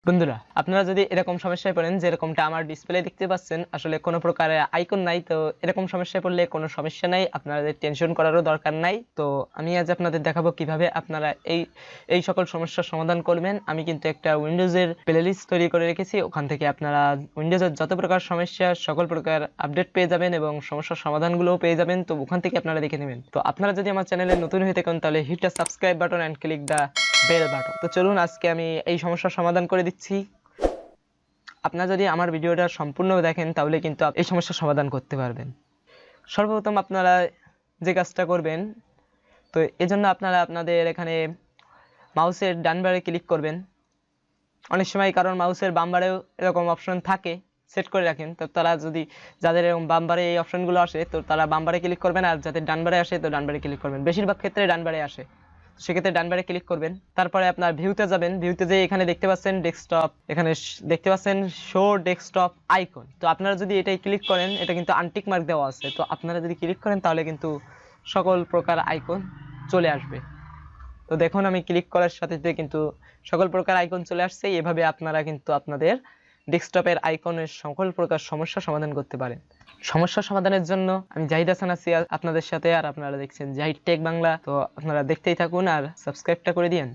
বন্ধুরা, আপনারা যদি এরকম সমস্যায় পড়েন যেরকমটা আমার ডিসপ্লে দেখতে পাচ্ছেন, আসলে কোনো প্রকারের আইকন নাই, তো এরকম সমস্যায় পড়লে কোনো সমস্যা নাই, আপনাদের টেনশন করারও দরকার নাই। তো আমি আজ আপনাদের দেখাবো কিভাবে আপনারা এই সকল সমস্যার সমাধান করবেন। আমি কিন্তু একটা উইন্ডোজের প্লেলিস্ট তৈরি করে রেখেছি, ওখান থেকে আপনারা উইন্ডোজের যত প্রকার সমস্যা সকল প্রকার আপডেট পেয়ে যাবেন এবং সমস্যার সমাধানগুলোও পেয়ে যাবেন। তো ওখান থেকে আপনারা দেখে নেবেন। তো আপনারা যদি আমার চ্যানেলে নতুন হয়ে থাকেন তাহলে hit the subscribe button and click the bell button. তো চলুন আজকে আমি এই সমস্যার সমাধান করে দিচ্ছি। আপনারা যদি আমার ভিডিওটা সম্পূর্ণ দেখেন তাহলে কিন্তু এই সমস্যার সমাধান করতে পারবেন। সর্বপ্রথম আপনারা যে কাজটা করবেন, তো এজন্য আপনারা আপনাদের এখানে মাউসের ডান বারে ক্লিক করবেন। অনেক সময় কারণ মাউসের বাম বারেও এরকম অপশন থাকে, সেট করে রাখেন। তো তারা যদি যাদের এরকম বাম বারে এই অপশনগুলো আসে তো তারা বাম বারে ক্লিক করবেন, আর যাদের ডান বারে আসে তো ডান বারে ক্লিক করবেন। বেশিরভাগ ক্ষেত্রে ডান বারে আসে, সেক্ষেত্রে ডান বারে ক্লিক করবেন। তারপরে আপনার ভিউতে যাবেন। ভিউতে যে এখানে দেখতে পাচ্ছেন ডেস্কটপ, এখানে দেখতে পাচ্ছেন শো ডেস্কটপ আইকন। তো আপনারা যদি এটাই ক্লিক করেন, এটা কিন্তু আনটিক মার্ক দেওয়া আছে, তো আপনারা যদি ক্লিক করেন তাহলে কিন্তু সকল প্রকার আইকন চলে আসবে। তো দেখুন আমি ক্লিক করার সাথে সাথে কিন্তু সকল প্রকার আইকন চলে আসছে। এভাবে আপনারা কিন্তু আপনাদের ডেস্কটপের আইকনের সকল প্রকার সমস্যা সমাধান করতে পারেন। সমস্যা সমাধানের জন্য আমি জাহিদ হাসান আছি আপনাদের সাথে, আর আপনারা দেখছেন জাহিদ টেক বাংলা। তো আপনারা দেখতেই থাকুন আর সাবস্ক্রাইবটা করে দিন।